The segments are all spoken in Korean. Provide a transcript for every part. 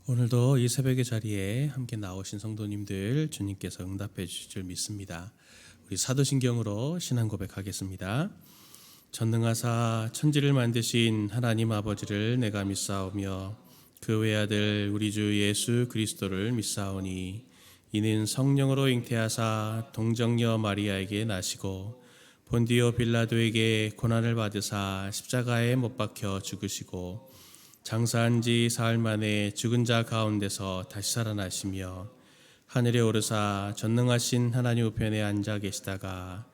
오늘도 이 새벽의 자리에 함께 나오신 성도님들 주님께서 응답해 주실 줄 믿습니다. 우리 사도신경으로 신앙 고백하겠습니다. 전능하사 천지를 만드신 하나님 아버지를 내가 믿사오며 그 외아들 우리 주 예수 그리스도를 믿사오니 이는 성령으로 잉태하사 동정녀 마리아에게 나시고 본디오 빌라도에게 고난을 받으사 십자가에 못 박혀 죽으시고 장사한 지 사흘 만에 죽은 자 가운데서 다시 살아나시며 하늘에 오르사 전능하신 하나님 우편에 앉아 계시다가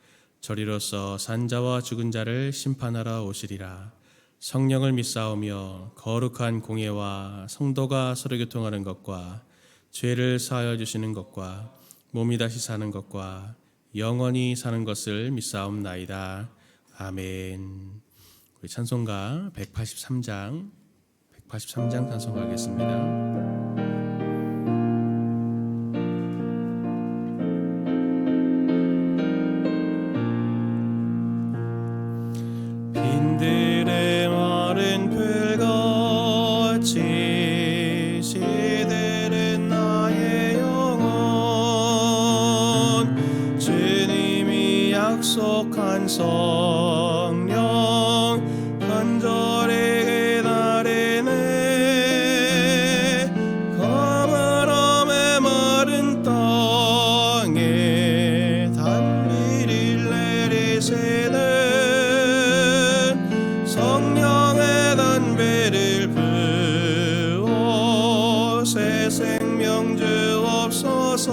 저리로서 산 자와 죽은 자를 심판하러 오시리라. 성령을 믿사오며 거룩한 공예와 성도가 서로 교통하는 것과 죄를 사하여 주시는 것과 몸이 다시 사는 것과 영원히 사는 것을 믿사옵나이다. 아멘. 우리 찬송가 183장 찬송하겠습니다. 빈들의 마른 풀같이 시들은 나의 영혼 주님이 약속한 성령 간절히 기다리네. 가물함에 마른 땅에 단비를 내리시는 성령의 단비를 부어 새 생명 주옵소서.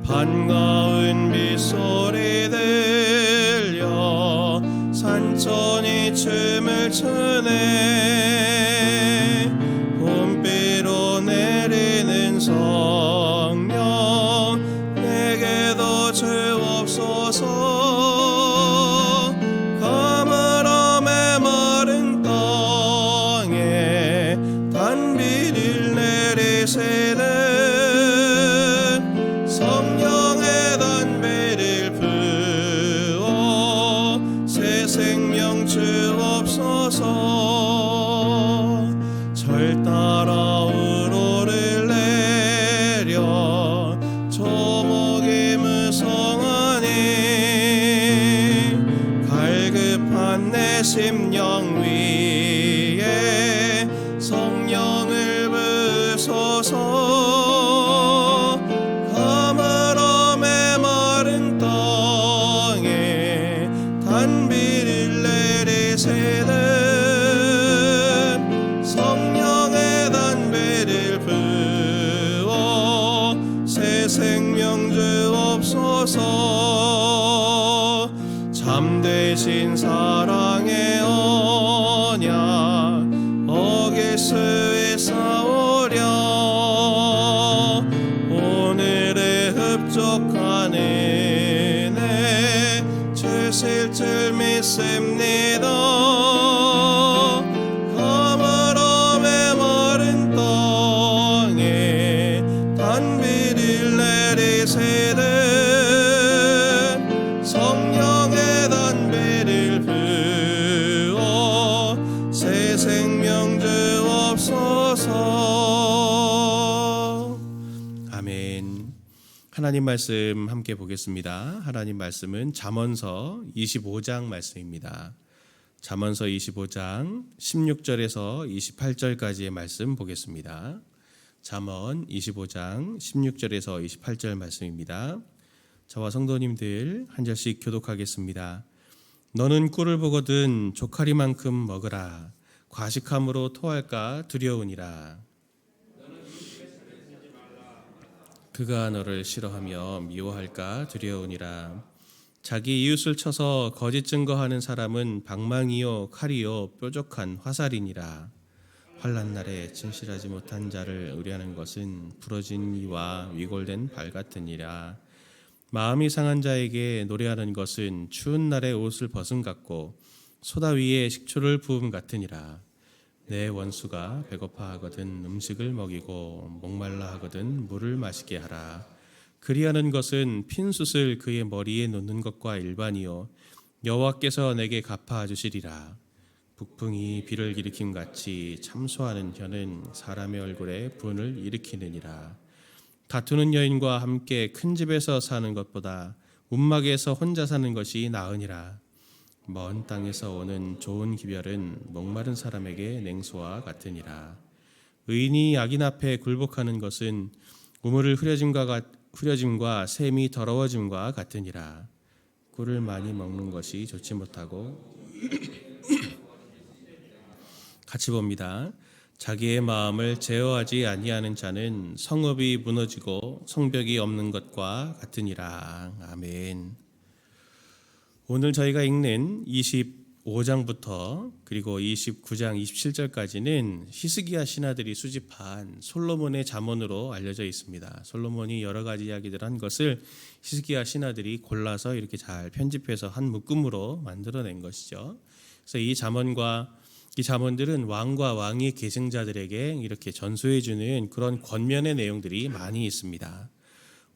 반가운 빗소리 들려 산천이 춤을 추네. 봄비로 내리는 성령 내게도 주옵소서. 가물함에 마른 땅에 단비를 내리시는 성령의 단비를 부어 새 생명 주옵소서. 절 따라 우로를 내려 조목이 무성하니 갈급한 내 심령 위에 성령을 부소서. 가물함에 마른 땅에 단비를 내리시는 성령의 단비를 부어 새 생명 주옵소서. 참되신 사랑의 언약 어길 수 있사오랴. 오늘의 흡족한 은혜 주실 줄 믿습니다. 가물함에 마른 땅에 단비를 내리시는 성령의 단비를 부어 새 생명 주옵소서. 아멘. 하나님 말씀 함께 보겠습니다. 하나님 말씀은 잠언서 25장 말씀입니다. 잠언서 25장 16절에서 28절까지의 말씀 보겠습니다. 잠언 25장 16절에서 28절 말씀입니다. 저와 성도님들 한 절씩 교독하겠습니다. 너는 꿀을 보거든 조카리만큼 먹으라. 과식함으로 토할까 두려우니라. 그가 너를 싫어하며 미워할까 두려우니라. 자기 이웃을 쳐서 거짓 증거하는 사람은 방망이요 칼이요 뾰족한 화살이니라. 환난 날에 진실하지 못한 자를 의뢰하는 것은 부러진 이와 위골된 발 같으니라. 마음이 상한 자에게 노래하는 것은 추운 날에 옷을 벗음 같고 소다 위에 식초를 부음 같으니라. 내 원수가 배고파하거든 음식을 먹이고 목말라 하거든 물을 마시게 하라. 그리하는 것은 핀 숯을 그의 머리에 놓는 것과 일반이요 여호와께서 내게 갚아 주시리라. 북풍이 비를 일으킴 같이 참소하는 혀는 사람의 얼굴에 분을 일으키느니라. 다투는 여인과 함께 큰 집에서 사는 것보다 움막에서 혼자 사는 것이 나으니라. 먼 땅에서 오는 좋은 기별은 목마른 사람에게 냉소와 같으니라. 의인이 악인 앞에 굴복하는 것은 우물을 흐려짐과 샘이 더러워짐과 같으니라. 꿀을 많이 먹는 것이 좋지 못하고 같이 봅니다. 자기의 마음을 제어하지 아니하는 자는 성읍이 무너지고 성벽이 없는 것과 같으니라. 아멘. 오늘 저희가 읽는 25장부터 그리고 29장 27절까지는 히스기야 신하들이 수집한 솔로몬의 잠언으로 알려져 있습니다. 솔로몬이 여러 가지 이야기들 한 것을 히스기야 신하들이 골라서 이렇게 잘 편집해서 한 묶음으로 만들어낸 것이죠. 그래서 이 잠언들은 왕과 왕의 계승자들에게 이렇게 전수해주는 그런 권면의 내용들이 많이 있습니다.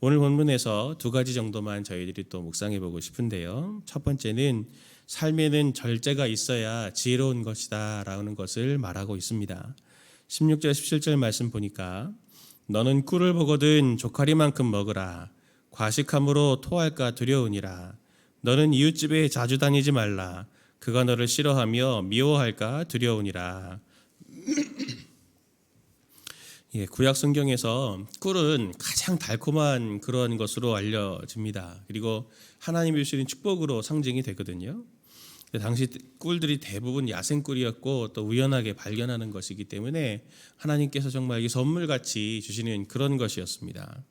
오늘 본문에서 두 가지 정도만 저희들이 또 묵상해 보고 싶은데요. 첫 번째는 삶에는 절제가 있어야 지혜로운 것이다 라는 것을 말하고 있습니다. 16절 17절 말씀 보니까 너는 꿀을 보거든 조카리만큼 먹으라. 과식함으로 토할까 두려우니라. 너는 이웃집에 자주 다니지 말라. 그가 너를 싫어하며 미워할까 두려우니라. 구약 성경에서 꿀은 가장 달콤한 그런 것으로 알려집니다. 그리고 하나님이 주시는 축복으로 상징이 되거든요. 당시 꿀들이 대부분 야생꿀이었고 또 우연하게 발견하는 것이기 때문에 하나님께서 정말 이 선물같이 주시는 그런 것이었습니다.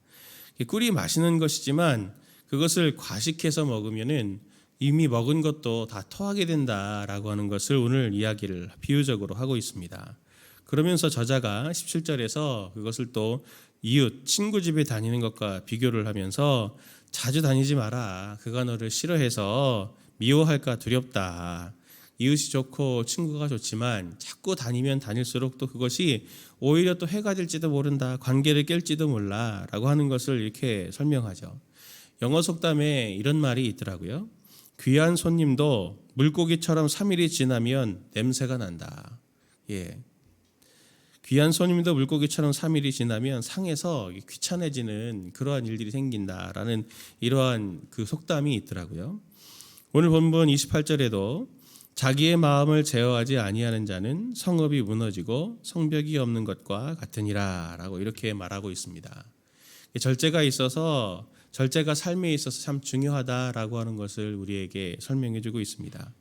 꿀이 맛있는 것이지만 그것을 과식해서 먹으면은 이미 먹은 것도 다 토하게 된다라고 하는 것을 오늘 이야기를 비유적으로 하고 있습니다. 그러면서 저자가 17절에서 그것을 또 이웃, 친구 집에 다니는 것과 비교를 하면서 자주 다니지 마라. 그가 너를 싫어해서 미워할까 두렵다. 이웃이 좋고 친구가 좋지만 자꾸 다니면 다닐수록 또 그것이 오히려 또 해가 될지도 모른다. 관계를 깰지도 몰라. 라고 하는 것을 이렇게 설명하죠. 영어 속담에 이런 말이 있더라고요. 귀한 손님도 물고기처럼 3일이 지나면 냄새가 난다. 귀한 손님도 물고기처럼 3일이 지나면 상해서 귀찮아지는 그러한 일들이 생긴다라는 이러한 그 속담이 있더라고요. 오늘 본문 28절에도 자기의 마음을 제어하지 아니하는 자는 성읍이 무너지고 성벽이 없는 것과 같으니라 라고 이렇게 말하고 있습니다. 절제가 있어서 절제가 삶에 있어서 참 중요하다라고 하는 것을 우리에게 설명해 주고 있습니다.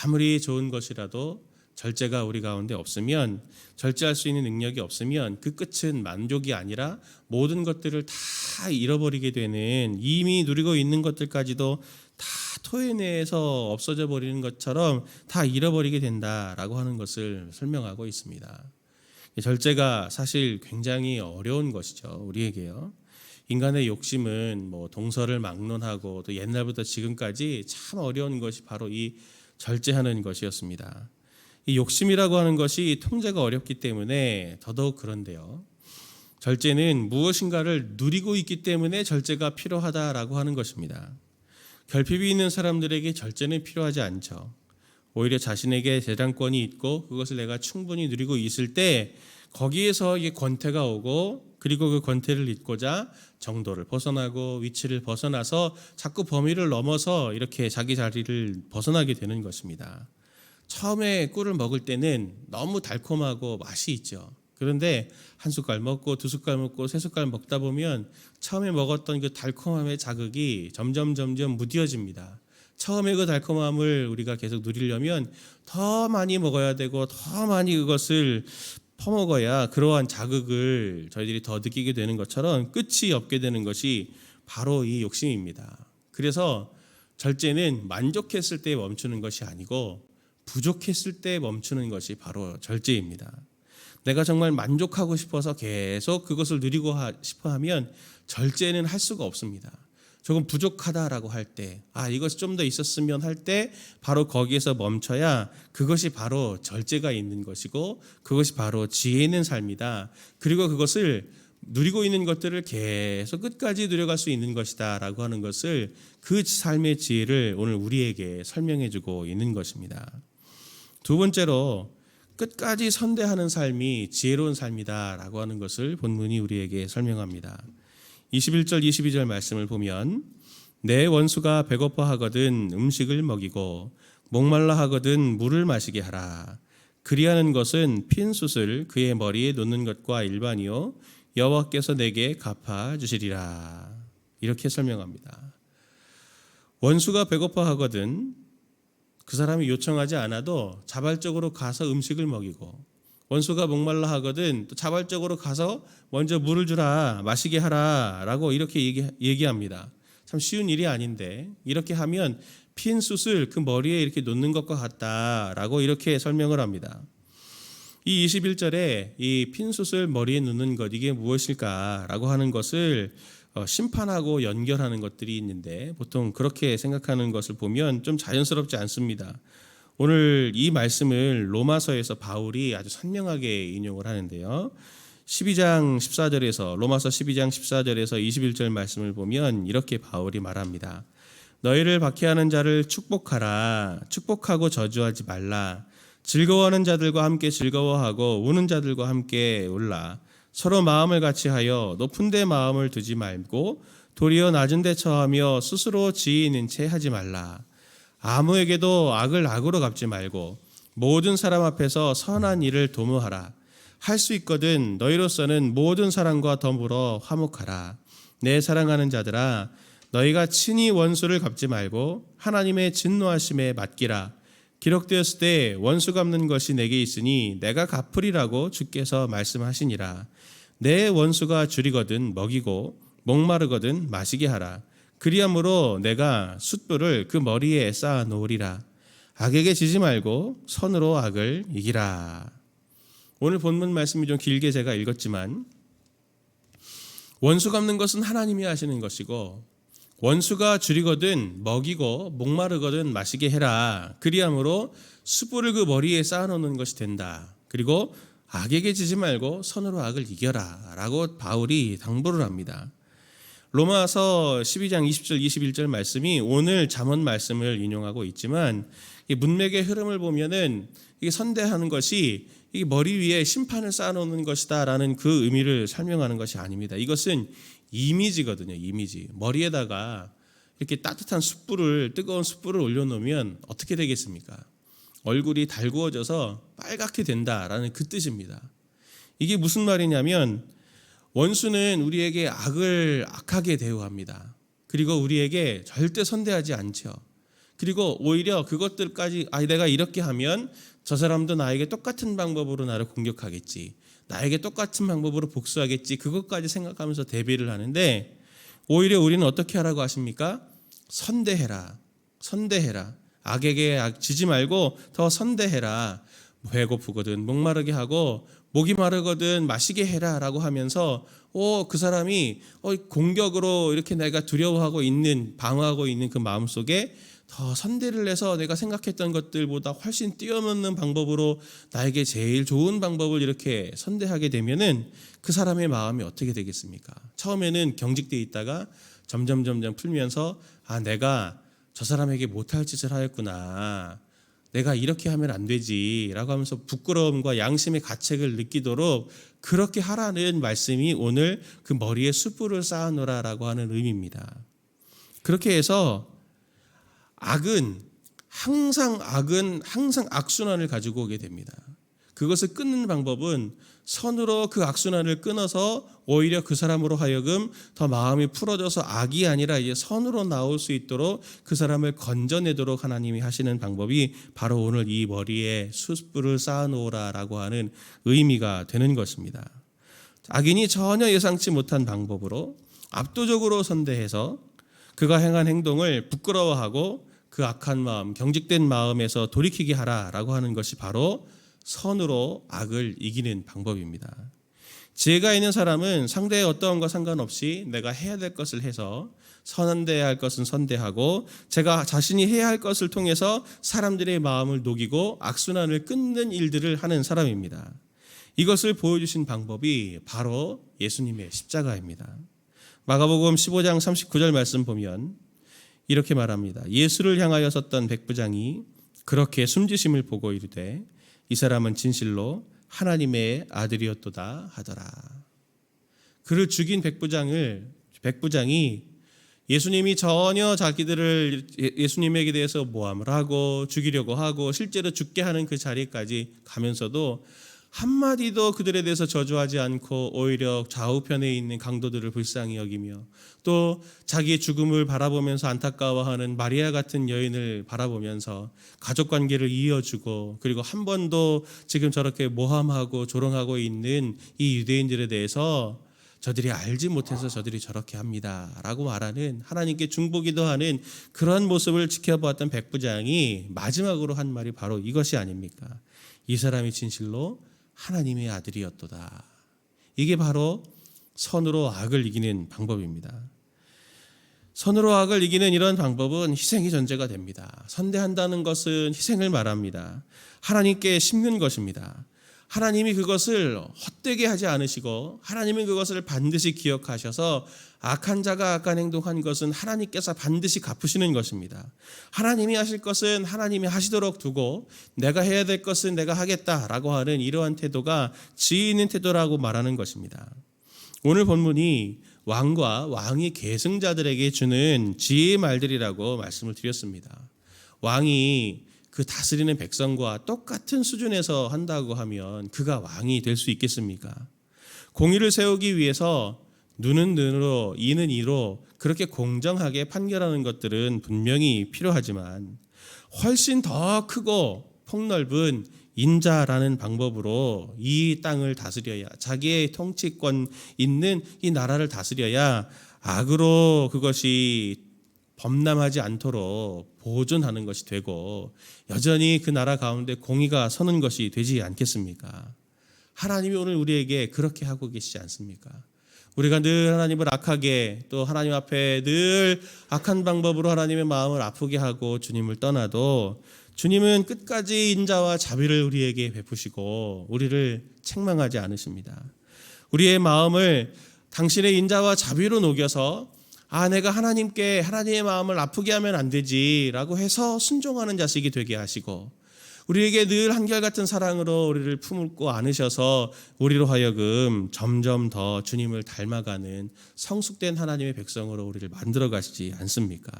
아무리 좋은 것이라도 절제가 우리 가운데 없으면, 절제할 수 있는 능력이 없으면 그 끝은 만족이 아니라 모든 것들을 다 잃어버리게 되는, 이미 누리고 있는 것들까지도 다 토해내서 없어져 버리는 것처럼 다 잃어버리게 된다라고 하는 것을 설명하고 있습니다. 절제가 사실 굉장히 어려운 것이죠. 우리에게요. 인간의 욕심은 동서를 막론하고 또 옛날부터 지금까지 참 어려운 것이 바로 이 절제하는 것이었습니다. 이 욕심이라고 하는 것이 통제가 어렵기 때문에 더더욱 그런데요. 절제는 무엇인가를 누리고 있기 때문에 절제가 필요하다라고 하는 것입니다. 결핍이 있는 사람들에게 절제는 필요하지 않죠. 오히려 자신에게 재량권이 있고 그것을 내가 충분히 누리고 있을 때 거기에서 이게 권태가 오고, 그리고 그 권태를 잇고자 정도를 벗어나고 위치를 벗어나서 자꾸 범위를 넘어서 이렇게 자기 자리를 벗어나게 되는 것입니다. 처음에 꿀을 먹을 때는 너무 달콤하고 맛이 있죠. 그런데 한 숟갈 먹고 두 숟갈 먹고 세 숟갈 먹다 보면 처음에 먹었던 그 달콤함의 자극이 점점 무뎌집니다. 처음에 그 달콤함을 우리가 계속 누리려면 더 많이 먹어야 되고 더 많이 그것을 퍼먹어야 그러한 자극을 저희들이 더 느끼게 되는 것처럼 끝이 없게 되는 것이 바로 이 욕심입니다. 그래서 절제는 만족했을 때 멈추는 것이 아니고 부족했을 때 멈추는 것이 바로 절제입니다. 내가 정말 만족하고 싶어서 계속 그것을 누리고 싶어 하면 절제는 할 수가 없습니다. 조금 부족하다라고 할 때, 이것이 좀 더 있었으면 할 때 바로 거기에서 멈춰야 그것이 바로 절제가 있는 것이고 그것이 바로 지혜 있는 삶이다. 그리고 그것을 누리고 있는 것들을 계속 끝까지 누려갈 수 있는 것이다 라고 하는 것을, 그 삶의 지혜를 오늘 우리에게 설명해 주고 있는 것입니다. 두 번째로 끝까지 선대하는 삶이 지혜로운 삶이다라고 하는 것을 본문이 우리에게 설명합니다. 21절 22절 말씀을 보면 내 원수가 배고파 하거든 음식을 먹이고 목말라 하거든 물을 마시게 하라. 그리하는 것은 핀 숯을 그의 머리에 놓는 것과 일반이요 여호와께서 내게 갚아 주시리라. 이렇게 설명합니다. 원수가 배고파 하거든 그 사람이 요청하지 않아도 자발적으로 가서 음식을 먹이고, 원수가 목말라 하거든 또 자발적으로 가서 먼저 물을 주라, 마시게 하라 라고 이렇게 얘기합니다. 참 쉬운 일이 아닌데 이렇게 하면 핀 숯을 그 머리에 이렇게 놓는 것과 같다라고 이렇게 설명을 합니다. 이 21절에 이 핀 숯을 머리에 놓는 것, 이게 무엇일까라고 하는 것을 심판하고 연결하는 것들이 있는데, 보통 그렇게 생각하는 것을 보면 좀 자연스럽지 않습니다. 오늘 이 말씀을 로마서에서 바울이 아주 선명하게 인용을 하는데요. 12장 14절에서 로마서 12장 14절에서 21절 말씀을 보면 이렇게 바울이 말합니다. 너희를 박해하는 자를 축복하라. 축복하고 저주하지 말라. 즐거워하는 자들과 함께 즐거워하고 우는 자들과 함께 울라. 서로 마음을 같이하여 높은 데 마음을 두지 말고 도리어 낮은 데 처하며 스스로 지혜 있는 채 하지 말라. 아무에게도 악을 악으로 갚지 말고 모든 사람 앞에서 선한 일을 도모하라. 할 수 있거든 너희로서는 모든 사람과 더불어 화목하라. 내 사랑하는 자들아, 너희가 친히 원수를 갚지 말고 하나님의 진노하심에 맡기라. 기록되었을 때 원수 갚는 것이 내게 있으니 내가 갚으리라고 주께서 말씀하시니라. 내 원수가 줄이거든 먹이고 목마르거든 마시게 하라. 그리함으로 내가 숯불을 그 머리에 쌓아 놓으리라. 악에게 지지 말고 선으로 악을 이기라. 오늘 본문 말씀이 좀 길게 제가 읽었지만, 원수 갚는 것은 하나님이 하시는 것이고 원수가 줄이거든 먹이고 목마르거든 마시게 해라. 그리함으로 숯불을 그 머리에 쌓아놓는 것이 된다. 그리고 악에게 지지 말고 선으로 악을 이겨라 라고 바울이 당부를 합니다. 로마서 12장 20절 21절 말씀이 오늘 잠언 말씀을 인용하고 있지만, 이 문맥의 흐름을 보면은 이게 선대하는 것이 이 머리 위에 심판을 쌓아놓는 것이다 라는 그 의미를 설명하는 것이 아닙니다. 이것은 이미지거든요. 이미지. 머리에다가 이렇게 따뜻한 숯불을, 뜨거운 숯불을 올려놓으면 어떻게 되겠습니까? 얼굴이 달구어져서 빨갛게 된다라는 그 뜻입니다. 이게 무슨 말이냐면, 원수는 우리에게 악을 악하게 대우합니다. 그리고 우리에게 절대 선대하지 않죠. 그리고 오히려 그것들까지, 내가 이렇게 하면 저 사람도 나에게 똑같은 방법으로 나를 공격하겠지, 나에게 똑같은 방법으로 복수하겠지, 그것까지 생각하면서 대비를 하는데, 오히려 우리는 어떻게 하라고 하십니까? 선대해라. 선대해라. 악에게 지지 말고 더 선대해라. 배고프거든 목마르게 하고 목이 마르거든 마시게 해라 라고 하면서 그 사람이 공격으로 이렇게 내가 두려워하고 있는, 방어하고 있는 그 마음속에 더 선대를 해서 내가 생각했던 것들보다 훨씬 뛰어넘는 방법으로 나에게 제일 좋은 방법을 이렇게 선대하게 되면은 그 사람의 마음이 어떻게 되겠습니까? 처음에는 경직되어 있다가 점점 풀면서 내가 저 사람에게 못할 짓을 하였구나, 내가 이렇게 하면 안 되지 라고 하면서 부끄러움과 양심의 가책을 느끼도록 그렇게 하라는 말씀이 오늘 그 머리에 숯불을 쌓아놓으라 라고 하는 의미입니다. 그렇게 해서 악은 항상 악순환을 가지고 오게 됩니다. 그것을 끊는 방법은 선으로 그 악순환을 끊어서 오히려 그 사람으로 하여금 더 마음이 풀어져서 악이 아니라 이제 선으로 나올 수 있도록 그 사람을 건져내도록 하나님이 하시는 방법이 바로 오늘 이 머리에 숯불을 쌓아놓으라라고 하는 의미가 되는 것입니다. 악인이 전혀 예상치 못한 방법으로 압도적으로 선대해서 그가 행한 행동을 부끄러워하고 그 악한 마음, 경직된 마음에서 돌이키게 하라라고 하는 것이 바로 선으로 악을 이기는 방법입니다. 지혜가 있는 사람은 상대의 어떠한 것 상관없이 내가 해야 될 것을 해서 선대해야 할 것은 선대하고, 제가 자신이 해야 할 것을 통해서 사람들의 마음을 녹이고 악순환을 끊는 일들을 하는 사람입니다. 이것을 보여주신 방법이 바로 예수님의 십자가입니다. 마가복음 15장 39절 말씀 보면 이렇게 말합니다. 예수를 향하여 섰던 백부장이 그렇게 숨지심을 보고 이르되 이 사람은 진실로 하나님의 아들이었도다 하더라. 그를 죽인 백부장이 예수님이 전혀 자기들을 예수님에게 대해서 모함을 하고 죽이려고 하고 실제로 죽게 하는 그 자리까지 가면서도 한마디도 그들에 대해서 저주하지 않고 오히려 좌우편에 있는 강도들을 불쌍히 여기며 또 자기의 죽음을 바라보면서 안타까워하는 마리아 같은 여인을 바라보면서 가족관계를 이어주고 그리고 한 번도 지금 저렇게 모함하고 조롱하고 있는 이 유대인들에 대해서 저들이 알지 못해서 저들이 저렇게 합니다 라고 말하는 하나님께 중보기도 하는 그런 모습을 지켜보았던 백부장이 마지막으로 한 말이 바로 이것이 아닙니까? 이 사람이 진실로 하나님의 아들이었도다. 이게 바로 선으로 악을 이기는 방법입니다. 선으로 악을 이기는 이런 방법은 희생이 전제가 됩니다. 선대한다는 것은 희생을 말합니다. 하나님께 심는 것입니다. 하나님이 그것을 헛되게 하지 않으시고 하나님은 그것을 반드시 기억하셔서 악한 자가 악한 행동한 것은 하나님께서 반드시 갚으시는 것입니다. 하나님이 하실 것은 하나님이 하시도록 두고 내가 해야 될 것은 내가 하겠다라고 하는 이러한 태도가 지혜 있는 태도라고 말하는 것입니다. 오늘 본문이 왕과 왕의 계승자들에게 주는 지혜의 말들이라고 말씀을 드렸습니다. 왕이 그 다스리는 백성과 똑같은 수준에서 한다고 하면 그가 왕이 될 수 있겠습니까? 공의를 세우기 위해서 눈은 눈으로 이는 이로 그렇게 공정하게 판결하는 것들은 분명히 필요하지만 훨씬 더 크고 폭넓은 인자라는 방법으로 이 땅을 다스려야 자기의 통치권 있는 이 나라를 다스려야 악으로 그것이 범람하지 않도록 보존하는 것이 되고 여전히 그 나라 가운데 공의가 서는 것이 되지 않겠습니까? 하나님이 오늘 우리에게 그렇게 하고 계시지 않습니까? 우리가 늘 하나님을 악하게 또 하나님 앞에 늘 악한 방법으로 하나님의 마음을 아프게 하고 주님을 떠나도 주님은 끝까지 인자와 자비를 우리에게 베푸시고 우리를 책망하지 않으십니다. 우리의 마음을 당신의 인자와 자비로 녹여서 내가 하나님의 마음을 아프게 하면 안 되지라고 해서 순종하는 자식이 되게 하시고 우리에게 늘 한결같은 사랑으로 우리를 품고 안으셔서 우리로 하여금 점점 더 주님을 닮아가는 성숙된 하나님의 백성으로 우리를 만들어 가시지 않습니까?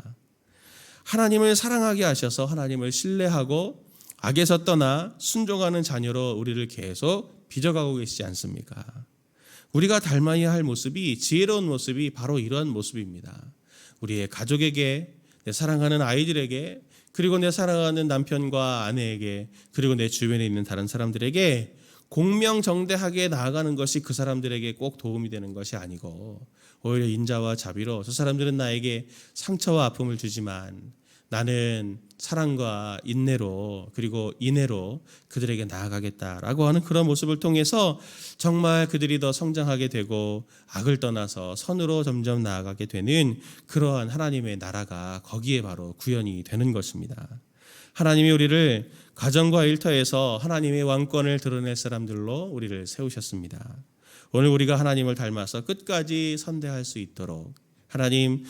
하나님을 사랑하게 하셔서 하나님을 신뢰하고 악에서 떠나 순종하는 자녀로 우리를 계속 빚어가고 계시지 않습니까? 우리가 닮아야 할 모습이 지혜로운 모습이 바로 이러한 모습입니다. 우리의 가족에게 내 사랑하는 아이들에게 그리고 내 사랑하는 남편과 아내에게 그리고 내 주변에 있는 다른 사람들에게 공명정대하게 나아가는 것이 그 사람들에게 꼭 도움이 되는 것이 아니고 오히려 인자와 자비로 저 사람들은 나에게 상처와 아픔을 주지만 나는 사랑과 인내로 그리고 인애로 그들에게 나아가겠다라고 하는 그런 모습을 통해서 정말 그들이 더 성장하게 되고 악을 떠나서 선으로 점점 나아가게 되는 그러한 하나님의 나라가 거기에 바로 구현이 되는 것입니다. 하나님이 우리를 가정과 일터에서 하나님의 왕권을 드러낼 사람들로 우리를 세우셨습니다. 오늘 우리가 하나님을 닮아서 끝까지 선대할 수 있도록 하나님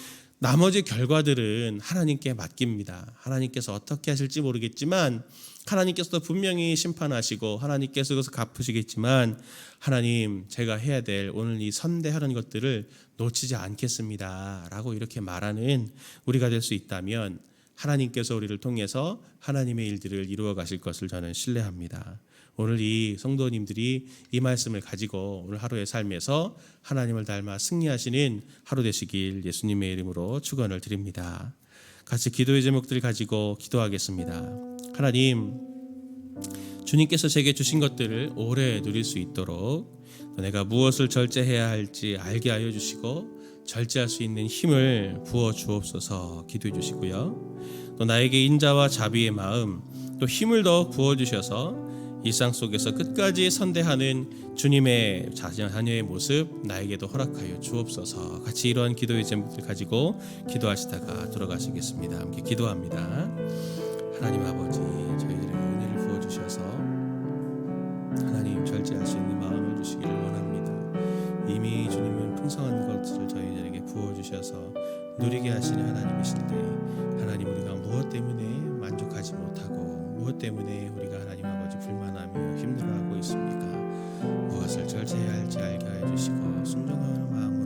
나머지 결과들은 하나님께 맡깁니다. 하나님께서 어떻게 하실지 모르겠지만 하나님께서도 분명히 심판하시고 하나님께서 그것을 갚으시겠지만 하나님 제가 해야 될 오늘 이 선대하는 것들을 놓치지 않겠습니다 라고 이렇게 말하는 우리가 될 수 있다면 하나님께서 우리를 통해서 하나님의 일들을 이루어 가실 것을 저는 신뢰합니다. 오늘 이 성도님들이 이 말씀을 가지고 오늘 하루의 삶에서 하나님을 닮아 승리하시는 하루 되시길 예수님의 이름으로 축원을 드립니다. 같이 기도의 제목들을 가지고 기도하겠습니다. 하나님, 주님께서 제게 주신 것들을 오래 누릴 수 있도록 내가 무엇을 절제해야 할지 알게 하여 주시고 절제할 수 있는 힘을 부어 주옵소서 기도해 주시고요. 또 나에게 인자와 자비의 마음 또 힘을 더 부어 주셔서 일상 속에서 끝까지 선대하는 주님의 자녀의 모습 나에게도 허락하여 주옵소서. 같이 이러한 기도의 제목들 가지고 기도하시다가 돌아가시겠습니다. 함께 기도합니다. 하나님 아버지, 저희들에게 은혜를 부어주셔서 하나님 절제할 수 있는 마음을 주시기를 원합니다. 이미 주님은 풍성한 것을 저희들에게 부어주셔서 누리게 하시는 하나님이실 때 하나님 우리가 무엇 때문에 만족하지 못하고 무엇 때문에 우리가 하나님 아버지 불만하며 힘들어하고 있습니까? 무엇을 절제해야 할지 알게 해 주시고 순종하는 마음으로